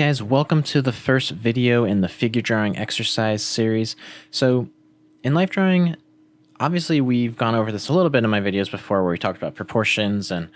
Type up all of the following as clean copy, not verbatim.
guys, welcome to the first video in the figure drawing exercise series. So in life drawing, obviously we've gone over this a little bit in my videos before where we talked about proportions and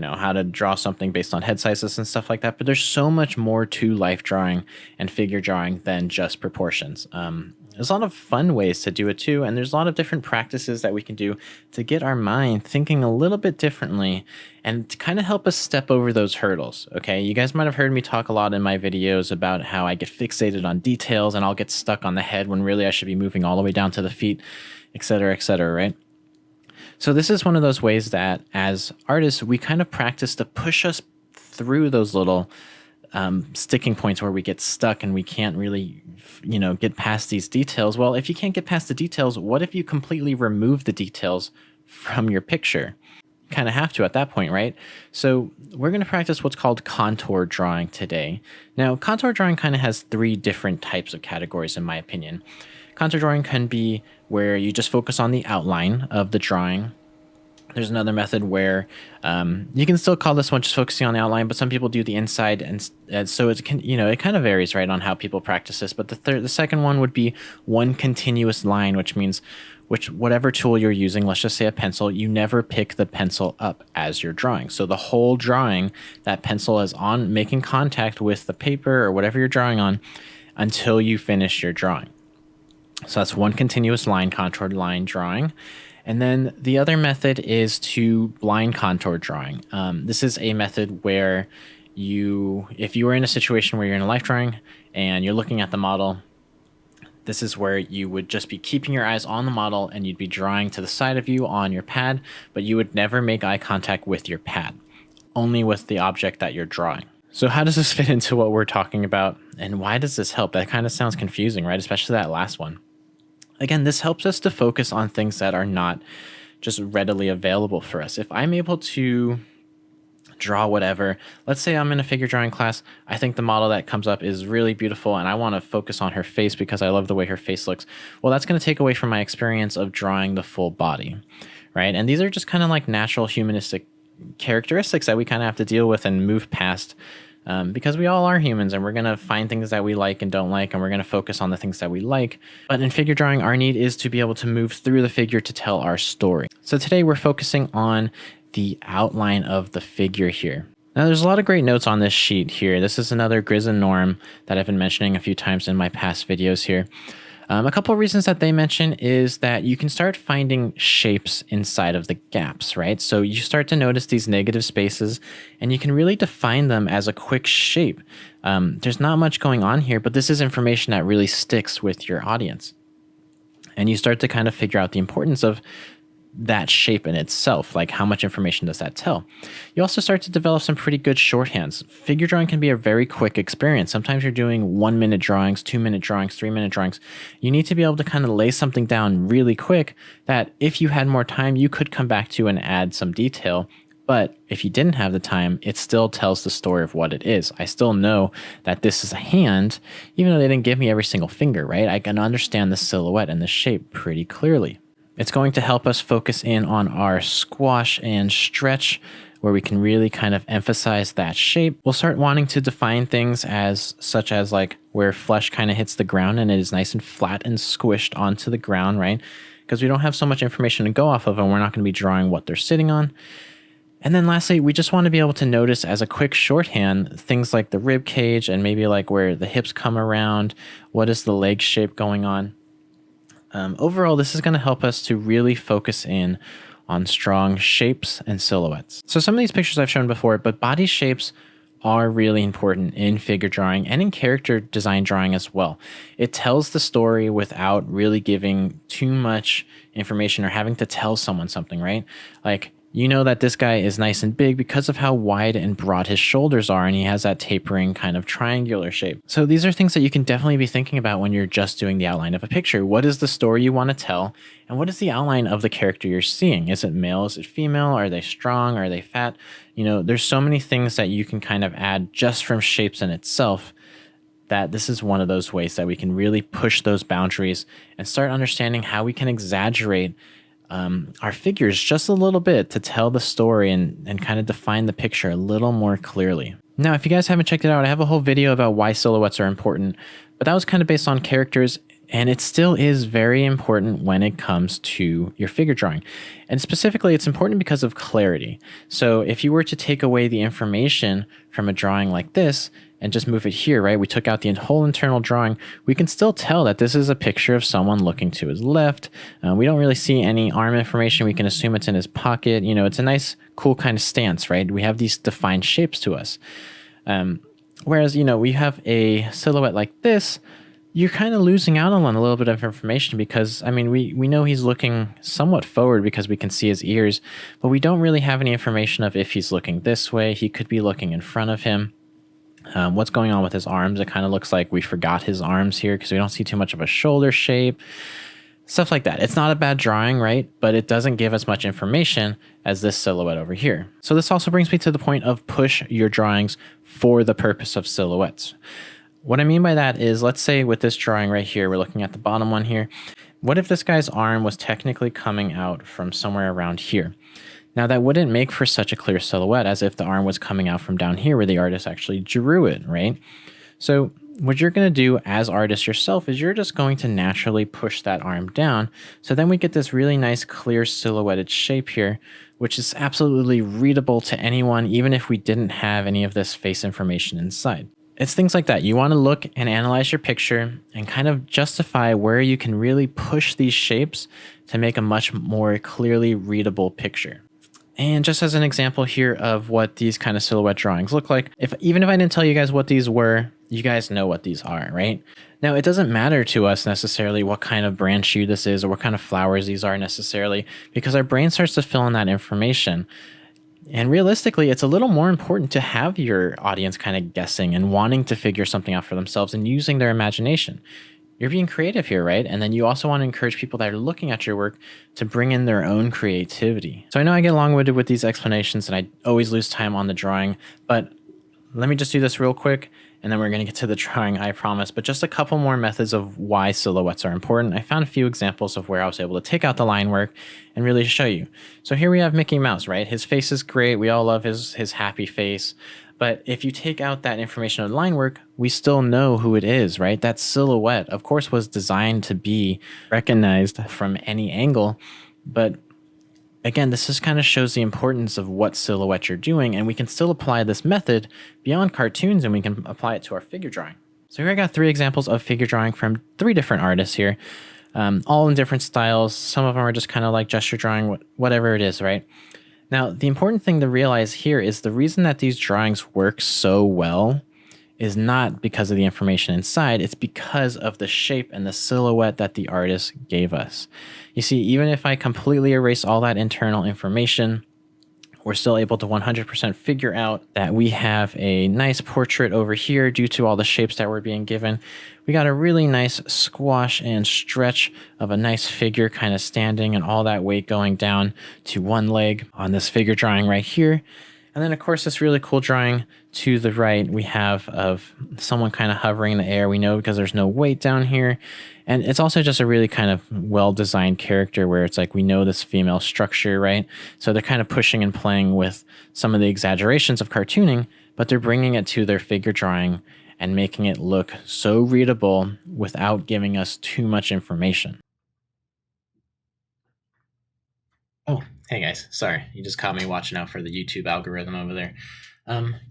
how to draw something based on head sizes and stuff like that. But there's so much more to life drawing and figure drawing than just proportions. There's a lot of fun ways to do it too, and there's a lot of different practices that we can do to get our mind thinking a little bit differently and to kind of help us step over those hurdles. Okay, you guys might have heard me talk a lot in my videos about how I get fixated on details and I'll get stuck on the head when really I should be moving all the way down to the feet, etc., right? So this is one of those ways that as artists, we kind of practice to push us through those little sticking points where we get stuck and we can't really, get past these details. Well, if you can't get past the details, what if you completely remove the details from your picture? You kind of have to at that point, right? So we're going to practice what's called contour drawing today. Now, contour drawing kind of has three different types of categories, in my opinion. Contour drawing can be where you just focus on the outline of the drawing. There's another method where you can still call this one just focusing on the outline, but some people do the inside, and so it can, it kind of varies, right, on how people practice this. But the second one would be one continuous line, which means whatever tool you're using, let's just say a pencil, you never pick the pencil up as you're drawing. So the whole drawing, that pencil is on making contact with the paper or whatever you're drawing on until you finish your drawing. So that's one continuous line, contoured line drawing. And then the other method is to blind contour drawing. This is a method where if you were in a situation where you're in a life drawing and you're looking at the model, this is where you would just be keeping your eyes on the model and you'd be drawing to the side of you on your pad, but you would never make eye contact with your pad, only with the object that you're drawing. So how does this fit into what we're talking about? And why does this help? That kind of sounds confusing, right? Especially that last one. Again, this helps us to focus on things that are not just readily available for us. If I'm able to draw whatever, let's say I'm in a figure drawing class, I think the model that comes up is really beautiful and I want to focus on her face because I love the way her face looks. Well, that's going to take away from my experience of drawing the full body, right? And these are just kind of like natural humanistic characteristics that we kind of have to deal with and move past. Because we all are humans and we're going to find things that we like and don't like, and we're going to focus on the things that we like. But in figure drawing, our need is to be able to move through the figure to tell our story. So today we're focusing on the outline of the figure here. Now there's a lot of great notes on this sheet here. This is another gris and norm that I've been mentioning a few times in my past videos here. A couple of reasons that they mention is that you can start finding shapes inside of the gaps, right? So you start to notice these negative spaces and you can really define them as a quick shape. There's not much going on here, but this is information that really sticks with your audience. And you start to kind of figure out the importance of that shape in itself, like how much information does that tell? You also start to develop some pretty good shorthands. Figure drawing can be a very quick experience. Sometimes you're doing 1-minute drawings, 2-minute drawings, 3-minute drawings. You need to be able to kind of lay something down really quick that if you had more time, you could come back to and add some detail. But if you didn't have the time, it still tells the story of what it is. I still know that this is a hand, even though they didn't give me every single finger, right? I can understand the silhouette and the shape pretty clearly. It's going to help us focus in on our squash and stretch, where we can really kind of emphasize that shape. We'll start wanting to define things such as like where flesh kind of hits the ground and it is nice and flat and squished onto the ground, right? Because we don't have so much information to go off of and we're not going to be drawing what they're sitting on. And then lastly, we just want to be able to notice as a quick shorthand things like the rib cage and maybe like where the hips come around. What is the leg shape going on? Overall, this is going to help us to really focus in on strong shapes and silhouettes. So some of these pictures I've shown before, but body shapes are really important in figure drawing and in character design drawing as well. It tells the story without really giving too much information or having to tell someone something, right? Like, you know that this guy is nice and big because of how wide and broad his shoulders are, and he has that tapering kind of triangular shape. So these are things that you can definitely be thinking about when you're just doing the outline of a picture. What is the story you want to tell, and what is the outline of the character you're seeing? Is it male? Is it female? Are they strong? Are they fat? There's so many things that you can kind of add just from shapes in itself, that this is one of those ways that we can really push those boundaries and start understanding how we can exaggerate our figures just a little bit to tell the story and kind of define the picture a little more clearly. Now, if you guys haven't checked it out, I have a whole video about why silhouettes are important, but that was kind of based on characters, and it still is very important when it comes to your figure drawing. And specifically, it's important because of clarity. So if you were to take away the information from a drawing like this and just move it here, right? We took out the whole internal drawing. We can still tell that this is a picture of someone looking to his left. We don't really see any arm information. We can assume it's in his pocket. You know, it's a nice, cool kind of stance, right? We have these defined shapes to us. Whereas, you know, we have a silhouette like this, you're kind of losing out on a little bit of information because, I mean, we know he's looking somewhat forward because we can see his ears, but we don't really have any information of if he's looking this way. He could be looking in front of him. What's going on with his arms? It kind of looks like we forgot his arms here because we don't see too much of a shoulder shape. Stuff like that. It's not a bad drawing, right? But it doesn't give us much information as this silhouette over here. So this also brings me to the point of push your drawings for the purpose of silhouettes. What I mean by that is, let's say with this drawing right here, we're looking at the bottom one here. What if this guy's arm was technically coming out from somewhere around here? Now that wouldn't make for such a clear silhouette as if the arm was coming out from down here where the artist actually drew it, right? So what you're going to do as artist yourself is you're just going to naturally push that arm down. So then we get this really nice clear silhouetted shape here, which is absolutely readable to anyone, even if we didn't have any of this face information inside. It's things like that. You want to look and analyze your picture and kind of justify where you can really push these shapes to make a much more clearly readable picture. And just as an example here of what these kind of silhouette drawings look like, even if I didn't tell you guys what these were, you guys know what these are, right? Now, it doesn't matter to us necessarily what kind of brand shoe this is or what kind of flowers these are necessarily, because our brain starts to fill in that information. And realistically, it's a little more important to have your audience kind of guessing and wanting to figure something out for themselves and using their imagination. You're being creative here, right? And then you also want to encourage people that are looking at your work to bring in their own creativity. So I know I get long-winded with these explanations and I always lose time on the drawing, but let me just do this real quick and then we're going to get to the drawing, I promise. But just a couple more methods of why silhouettes are important. I found a few examples of where I was able to take out the line work and really show you. So here we have Mickey Mouse, right? His face is great. We all love his happy face. But if you take out that information of the line work, we still know who it is, right? That silhouette, of course, was designed to be recognized from any angle. But again, this just kind of shows the importance of what silhouette you're doing. And we can still apply this method beyond cartoons and we can apply it to our figure drawing. So here I got 3 examples of figure drawing from 3 different artists here, all in different styles. Some of them are just kind of like gesture drawing, whatever it is, right? Now, the important thing to realize here is the reason that these drawings work so well is not because of the information inside, it's because of the shape and the silhouette that the artist gave us. You see, even if I completely erase all that internal information, we're still able to 100% figure out that we have a nice portrait over here due to all the shapes that we're being given. We got a really nice squash and stretch of a nice figure kind of standing and all that weight going down to one leg on this figure drawing right here. And then, of course, this really cool drawing to the right we have of someone kind of hovering in the air. We know because there's no weight down here. And it's also just a really kind of well-designed character where it's like we know this female structure, right? So they're kind of pushing and playing with some of the exaggerations of cartooning, but they're bringing it to their figure drawing and making it look so readable without giving us too much information. Oh, hey guys, sorry, you just caught me watching out for the YouTube algorithm over there.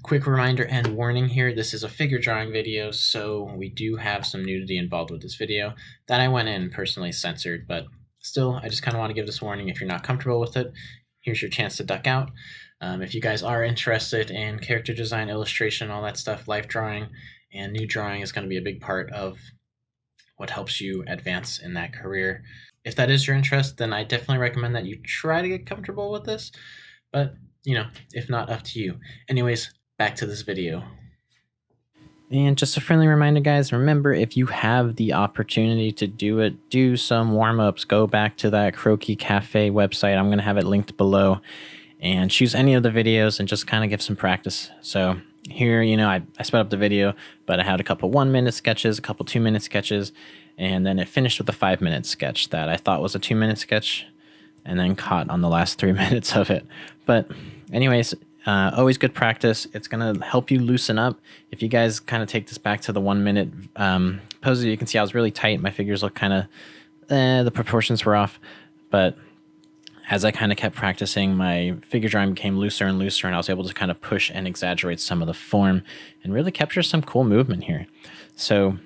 Quick reminder and warning here, this is a figure drawing video, so we do have some nudity involved with this video that I went in and personally censored, but still, I just kind of want to give this warning. If you're not comfortable with it, here's your chance to duck out. If you guys are interested in character design, illustration, all that stuff, life drawing, and nude drawing is going to be a big part of what helps you advance in that career. If that is your interest, then I definitely recommend that you try to get comfortable with this, but you know, if not, up to you. Anyways, back to this video. And just a friendly reminder, guys, remember, if you have the opportunity to do it, do some warm-ups. Go back to that Croquis Cafe website. I'm going to have it linked below. And choose any of the videos and just kind of give some practice. So here, you know, I sped up the video, but I had a couple 1-minute sketches, a couple 2-minute sketches, and then it finished with a 5-minute sketch that I thought was a 2-minute sketch, and then caught on the last 3 minutes of it. But anyways, Always good practice. It's going to help you loosen up. If you guys kind of take this back to the 1 minute poses, you can see I was really tight. My figures look kind of, the proportions were off. But as I kind of kept practicing, my figure drawing became looser and looser, and I was able to kind of push and exaggerate some of the form and really capture some cool movement here. So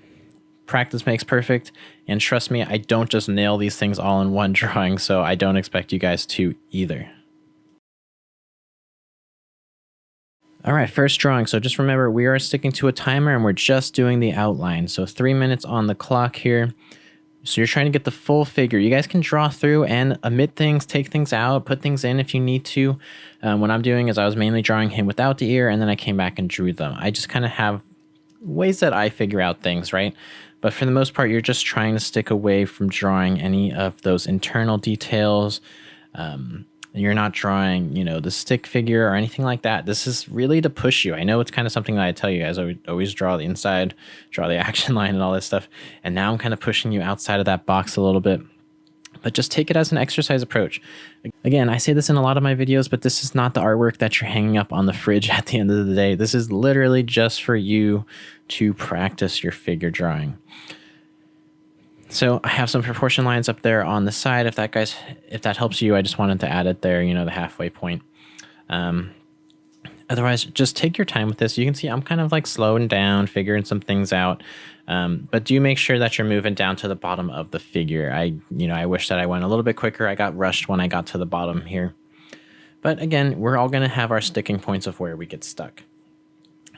practice makes perfect. And trust me, I don't just nail these things all in one drawing, so I don't expect you guys to either. All right, first drawing. So just remember, we are sticking to a timer and we're just doing the outline. So 3 minutes on the clock here. So you're trying to get the full figure. You guys can draw through and omit things, take things out, put things in if you need to. What I'm doing is I was mainly drawing him without the ear, and then I came back and drew them. I just kind of have ways that I figure out things, right? But for the most part, you're just trying to stick away from drawing any of those internal details. You're not drawing, the stick figure or anything like that. This is really to push you. I know it's kind of something that I tell you guys. I would always draw the inside, draw the action line and all this stuff. And now I'm kind of pushing you outside of that box a little bit. But just take it as an exercise approach. Again, I say this in a lot of my videos, but this is not the artwork that you're hanging up on the fridge at the end of the day. This is literally just for you to practice your figure drawing. So I have some proportion lines up there on the side. If that helps you, I just wanted to add it there, the halfway point. Otherwise, just take your time with this. You can see I'm kind of like slowing down, figuring some things out. But do make sure that you're moving down to the bottom of the figure. I wish that I went a little bit quicker. I got rushed when I got to the bottom here. But again, we're all going to have our sticking points of where we get stuck.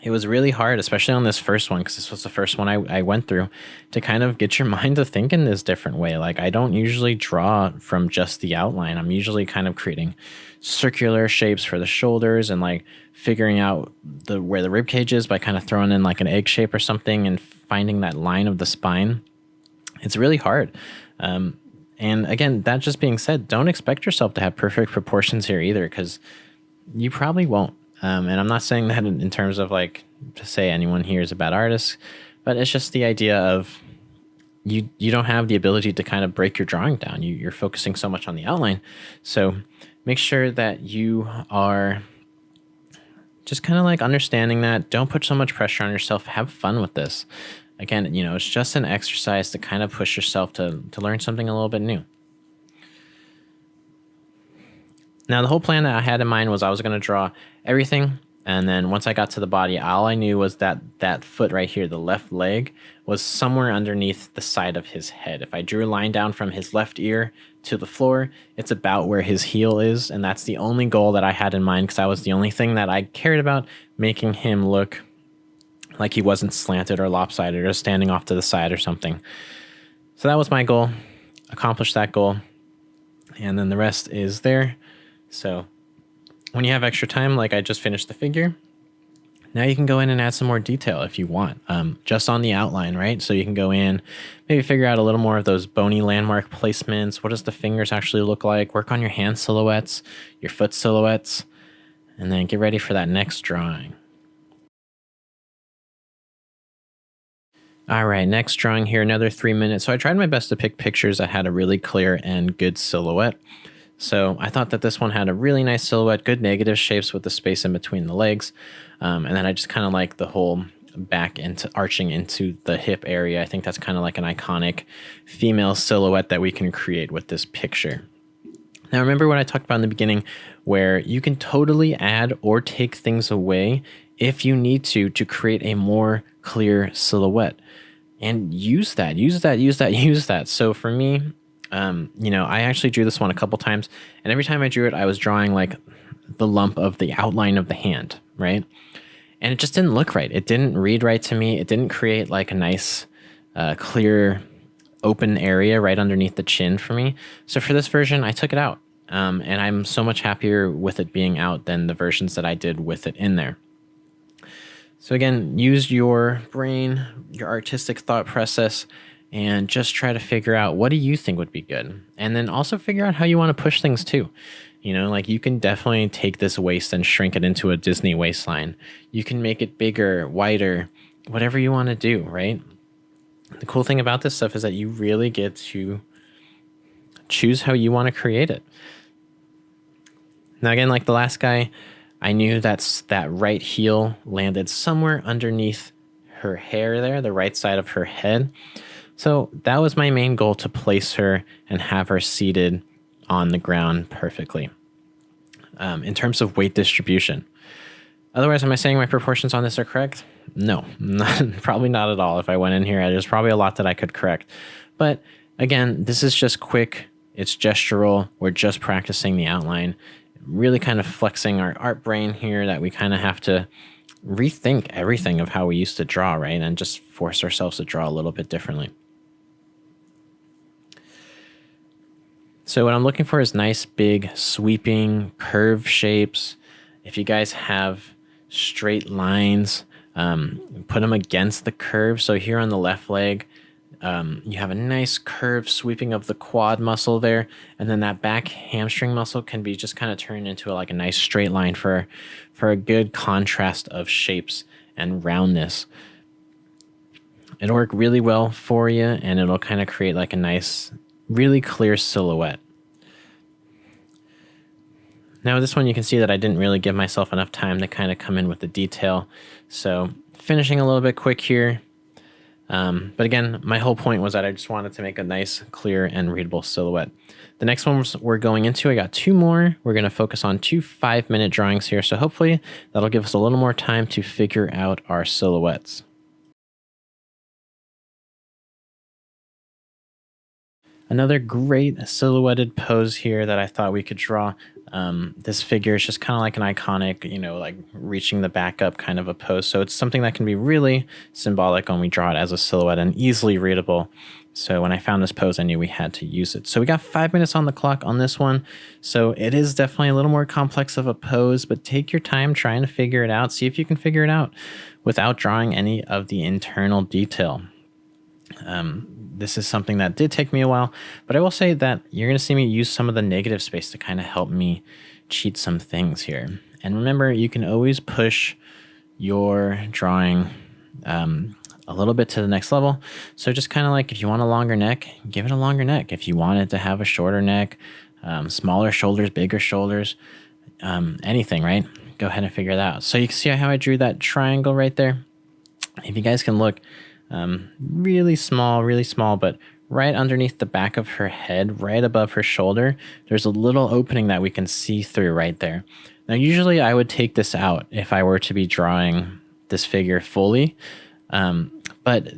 It was really hard, especially on this first one, because this was the first one I went through, to kind of get your mind to think in this different way. Like, I don't usually draw from just the outline. I'm usually kind of creating circular shapes for the shoulders and like figuring out where the rib cage is by kind of throwing in like an egg shape or something and finding that line of the spine. It's really hard. And again, that just being said, don't expect yourself to have perfect proportions here either, because you probably won't. And I'm not saying that in terms of like to say anyone here is a bad artist, but it's just the idea of you don't have the ability to kind of break your drawing down. You're focusing so much on the outline. So make sure that you are just kind of like understanding that. Don't put so much pressure on yourself. Have fun with this. Again, it's just an exercise to kind of push yourself to learn something a little bit new. Now, the whole plan that I had in mind was I was going to draw everything, and then once I got to the body, all I knew was that foot right here, the left leg, was somewhere underneath the side of his head. If I drew a line down from his left ear to the floor, it's about where his heel is, and that's the only goal that I had in mind, because that was the only thing that I cared about, making him look like he wasn't slanted or lopsided or standing off to the side or something. So that was my goal. Accomplished that goal, and then the rest is there. So when you have extra time, like I just finished the figure, now you can go in and add some more detail if you want, just on the outline, right? So you can go in, maybe figure out a little more of those bony landmark placements. What does the fingers actually look like? Work on your hand silhouettes, your foot silhouettes, and then get ready for that next drawing. All right, next drawing here, another 3 minutes. So I tried my best to pick pictures that had a really clear and good silhouette. So I thought that this one had a really nice silhouette, good negative shapes with the space in between the legs. And then I just kind of like the whole back into arching into the hip area. I think that's kind of like an iconic female silhouette that we can create with this picture. Now, remember what I talked about in the beginning, where you can totally add or take things away if you need to create a more clear silhouette. And use that. So for me, I actually drew this one a couple times, and every time I drew it, I was drawing like the lump of the outline of the hand, right? And it just didn't look right. It didn't read right to me. It didn't create like a nice, clear, open area right underneath the chin for me. So for this version, I took it out, and I'm so much happier with it being out than the versions that I did with it in there. So again, use your brain, your artistic thought process, and just try to figure out what do you think would be good. And then also figure out how you want to push things too. Like you can definitely take this waist and shrink it into a Disney waistline. You can make it bigger, wider, whatever you want to do, right? The cool thing about this stuff is that you really get to choose how you want to create it. Now again, like the last guy, I knew that right heel landed somewhere underneath her hair there, the right side of her head. So that was my main goal, to place her and have her seated on the ground perfectly. In terms of weight distribution. Otherwise, am I saying my proportions on this are correct? No, probably not at all. If I went in here, there's probably a lot that I could correct. But again, this is just quick. It's gestural. We're just practicing the outline, really kind of flexing our art brain here, that we kind of have to rethink everything of how we used to draw, right? And just force ourselves to draw a little bit differently. So what I'm looking for is nice, big, sweeping, curve shapes. If you guys have straight lines, put them against the curve. So here on the left leg, you have a nice curve sweeping of the quad muscle there. And then that back hamstring muscle can be just kind of turned into like a nice straight line for a good contrast of shapes and roundness. It'll work really well for you, and it'll kind of create like a nice, really clear silhouette. Now this one, you can see that I didn't really give myself enough time to kind of come in with the detail. So finishing a little bit quick here. But again, my whole point was that I just wanted to make a nice, clear, and readable silhouette. The next ones we're going into, I got 2 more. We're going to focus on 2 5-minute drawings here. So hopefully that'll give us a little more time to figure out our silhouettes. Another great silhouetted pose here that I thought we could draw. This figure is just kind of like an iconic, like reaching the back up kind of a pose. So it's something that can be really symbolic when we draw it as a silhouette and easily readable. So when I found this pose, I knew we had to use it. So we got 5 minutes on the clock on this one. So it is definitely a little more complex of a pose, but take your time trying to figure it out. See if you can figure it out without drawing any of the internal detail. This is something that did take me a while, but I will say that you're going to see me use some of the negative space to kind of help me cheat some things here. And remember, you can always push your drawing a little bit to the next level. So just kind of like, if you want a longer neck, give it a longer neck. If you want it to have a shorter neck, smaller shoulders, bigger shoulders, anything, right? Go ahead and figure that out. So you can see how I drew that triangle right there. If you guys can look, really small, but right underneath the back of her head, right above her shoulder, there's a little opening that we can see through right there. Now, usually I would take this out if I were to be drawing this figure fully. But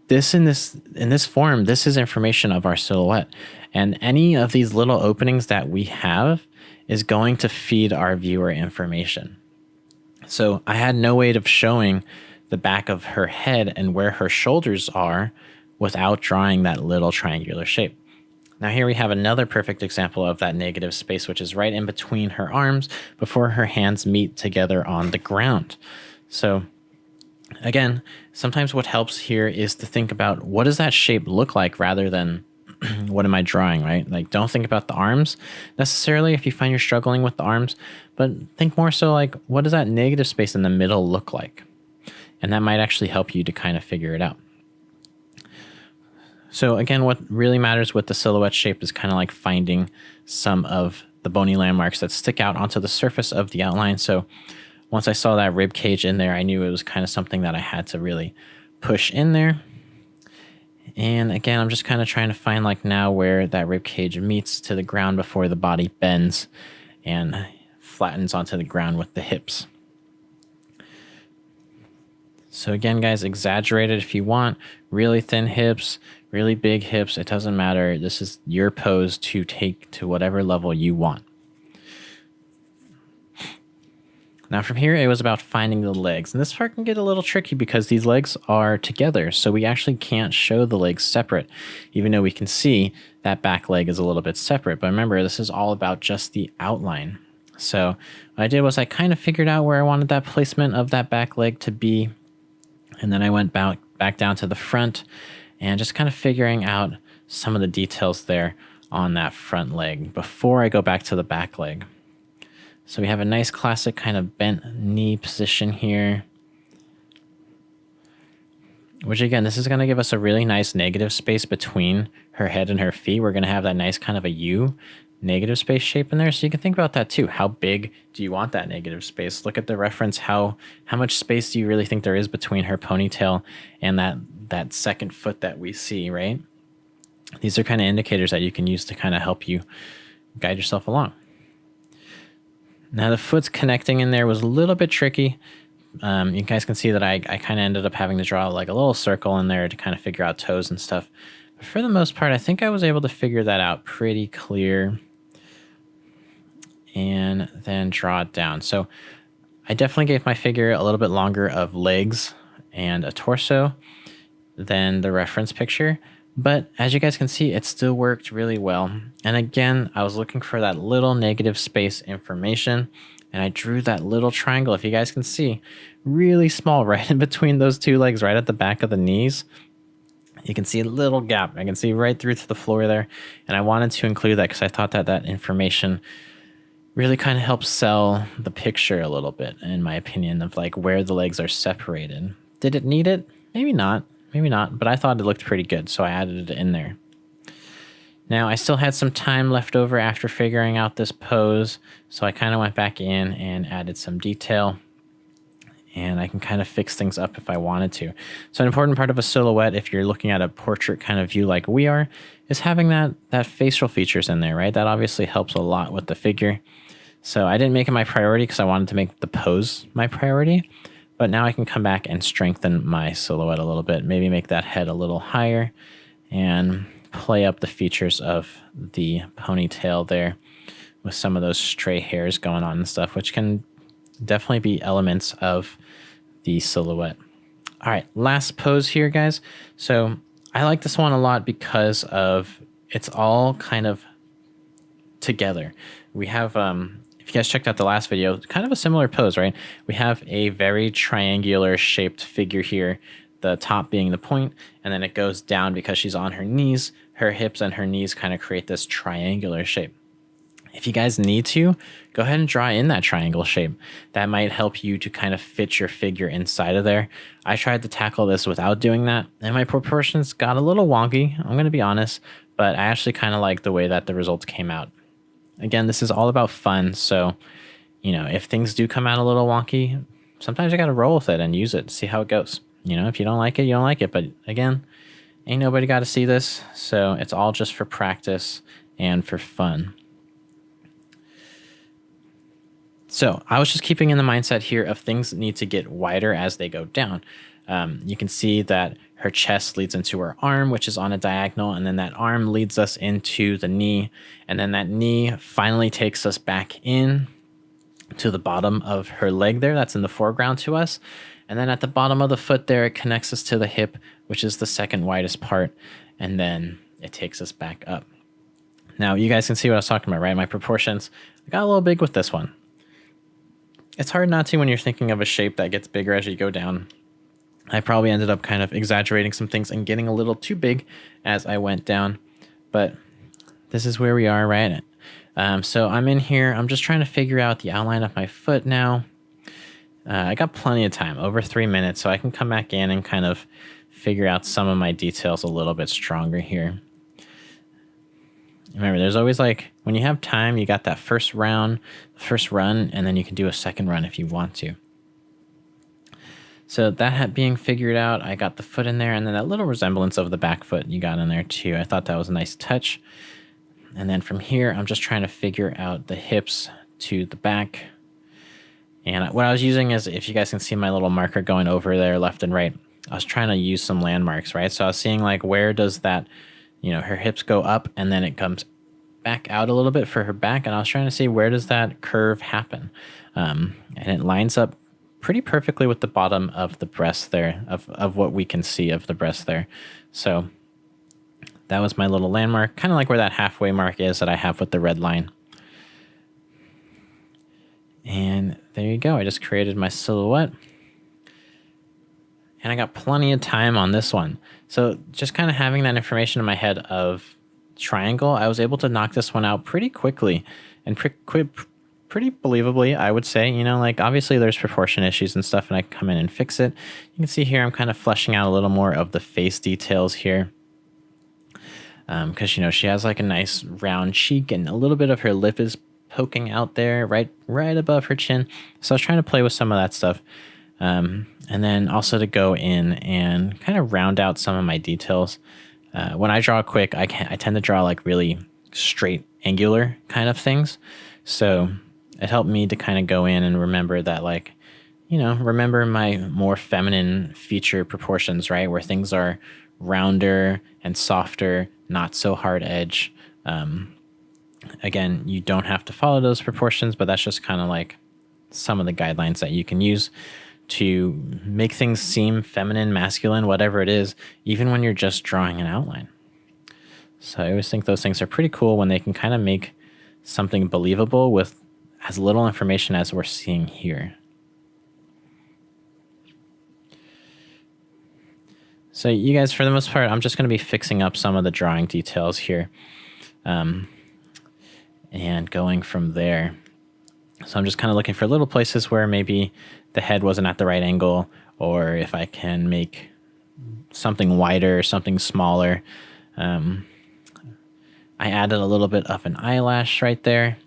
in this form, this is information of our silhouette. And any of these little openings that we have is going to feed our viewer information. So I had no way of showing the back of her head and where her shoulders are without drawing that little triangular shape. Now here we have another perfect example of that negative space, which is right in between her arms before her hands meet together on the ground. So again, sometimes what helps here is to think about, what does that shape look like, rather than what am I drawing, right? Like, don't think about the arms necessarily if you find you're struggling with the arms, but think more so like, what does that negative space in the middle look like? And that might actually help you to kind of figure it out. So again, what really matters with the silhouette shape is kind of like finding some of the bony landmarks that stick out onto the surface of the outline. So once I saw that rib cage in there, I knew it was kind of something that I had to really push in there. And again, I'm just kind of trying to find like now where that rib cage meets to the ground before the body bends and flattens onto the ground with the hips. So again, guys, exaggerate it if you want. Really thin hips, really big hips, it doesn't matter. This is your pose to take to whatever level you want. Now from here, it was about finding the legs. And this part can get a little tricky because these legs are together. So we actually can't show the legs separate, even though we can see that back leg is a little bit separate. But remember, this is all about just the outline. So what I did was I kind of figured out where I wanted that placement of that back leg to be. And then I went back down to the front and just kind of figuring out some of the details there on that front leg before I go back to the back leg. So we have a nice classic kind of bent knee position here, which again, this is going to give us a really nice negative space between her head and her feet. We're going to have that nice kind of a U negative space shape in there. So you can think about that too. How big do you want that negative space? Look at the reference. How much space do you really think there is between her ponytail and that second foot that we see, right? These are kind of indicators that you can use to kind of help you guide yourself along. Now the foot's connecting in there was a little bit tricky. You guys can see that I kind of ended up having to draw like a little circle in there to kind of figure out toes and stuff. But for the most part, I think I was able to figure that out pretty clear and then draw it down. So I definitely gave my figure a little bit longer of legs and a torso than the reference picture. But as you guys can see, it still worked really well. And again, I was looking for that little negative space information, and I drew that little triangle, if you guys can see, really small right in between those two legs, right at the back of the knees. You can see a little gap. I can see right through to the floor there. And I wanted to include that because I thought that that information really kind of helps sell the picture a little bit, in my opinion, of like where the legs are separated. Did it need it? Maybe not. Maybe not, but I thought it looked pretty good, so I added it in there. Now, I still had some time left over after figuring out this pose, so I kind of went back in and added some detail, and I can kind of fix things up if I wanted to. So an important part of a silhouette, if you're looking at a portrait kind of view like we are, is having that facial features in there, right? That obviously helps a lot with the figure. So I didn't make it my priority because I wanted to make the pose my priority. But now I can come back and strengthen my silhouette a little bit, maybe make that head a little higher and play up the features of the ponytail there with some of those stray hairs going on and stuff, which can definitely be elements of the silhouette. All right, last pose here, guys. So I like this one a lot because of it's all kind of together. We have if you guys checked out the last video, kind of a similar pose, right? We have a very triangular shaped figure here, the top being the point, and then it goes down because she's on her knees. Her hips and her knees kind of create this triangular shape. If you guys need to, go ahead and draw in that triangle shape. That might help you to kind of fit your figure inside of there. I tried to tackle this without doing that, and my proportions got a little wonky, I'm going to be honest, but I actually kind of like the way that the results came out. Again, this is all about fun, so, you know, if things do come out a little wonky, sometimes you got to roll with it and use it, see how it goes. You know, if you don't like it, you don't like it, but again, ain't nobody got to see this, so it's all just for practice and for fun. So I was just keeping in the mindset here of things need to get wider as they go down. You can see that her chest leads into her arm, which is on a diagonal, and then that arm leads us into the knee, and then that knee finally takes us back in to the bottom of her leg there. That's in the foreground to us. And then at the bottom of the foot there, it connects us to the hip, which is the second widest part, and then it takes us back up. Now, you guys can see what I was talking about, right? My proportions, I got a little big with this one. It's hard not to when you're thinking of a shape that gets bigger as you go down. I probably ended up kind of exaggerating some things and getting a little too big as I went down, but this is where we are, right? So I'm in here. I'm just trying to figure out the outline of my foot now. I got plenty of time, over 3 minutes, so I can come back in and kind of figure out some of my details a little bit stronger here. Remember, there's always like, when you have time, you got that first run, and then you can do a second run if you want to. So that being figured out, I got the foot in there, and then that little resemblance of the back foot you got in there too. I thought that was a nice touch. And then from here, I'm just trying to figure out the hips to the back. And what I was using is, if you guys can see my little marker going over there left and right, I was trying to use some landmarks, right? So I was seeing like, where does that, you know, her hips go up and then it comes back out a little bit for her back. And I was trying to see, where does that curve happen? And it lines up pretty perfectly with the bottom of the breast there, of what we can see of the breast there. So that was my little landmark, kind of like where that halfway mark is that I have with the red line. And there you go. I just created my silhouette. And I got plenty of time on this one. So just kind of having that information in my head of triangle, I was able to knock this one out pretty quickly and pretty believably, I would say. You know, like obviously there's proportion issues and stuff, and I come in and fix it. You can see here I'm kind of fleshing out a little more of the face details here. because, she has like a nice round cheek and a little bit of her lip is poking out there right above her chin. So I was trying to play with some of that stuff. And then also to go in and kind of round out some of my details. When I draw quick, I tend to draw like really straight, angular kind of things. So it helped me to kind of go in and remember that, like, remember my more feminine feature proportions, right? Where things are rounder and softer, not so hard edge. Again, you don't have to follow those proportions, but that's just kind of like some of the guidelines that you can use to make things seem feminine, masculine, whatever it is, even when you're just drawing an outline. So I always think those things are pretty cool when they can kind of make something believable with as little information as we're seeing here. So you guys, for the most part, I'm just going to be fixing up some of the drawing details here, and going from there. So I'm just kind of looking for little places where maybe the head wasn't at the right angle, or if I can make something wider, something smaller. I added a little bit of an eyelash right there.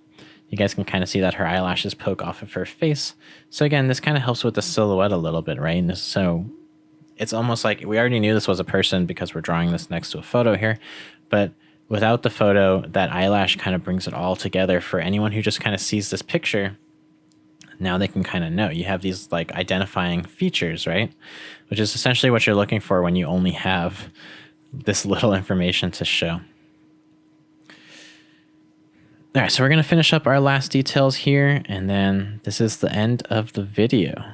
You guys can kind of see that her eyelashes poke off of her face. So again, this kind of helps with the silhouette a little bit, right? So it's almost like we already knew this was a person because we're drawing this next to a photo here, but without the photo, that eyelash kind of brings it all together for anyone who just kind of sees this picture. Now they can kind of know. You have these like identifying features, right? Which is essentially what you're looking for when you only have this little information to show. All right, so we're going to finish up our last details here, and then this is the end of the video.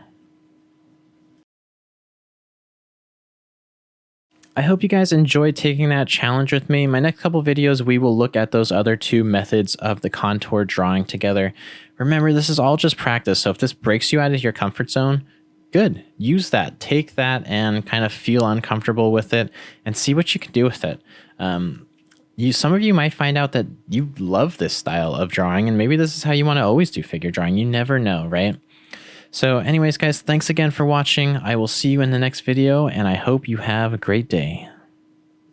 I hope you guys enjoyed taking that challenge with me. My next couple videos, we will look at those other two methods of the contour drawing together. Remember, this is all just practice, so if this breaks you out of your comfort zone, good. Use that. Take that and kind of feel uncomfortable with it and see what you can do with it. Some of you might find out that you love this style of drawing, and maybe this is how you want to always do figure drawing. You never know, right? So anyways, guys, thanks again for watching. I will see you in the next video, and I hope you have a great day.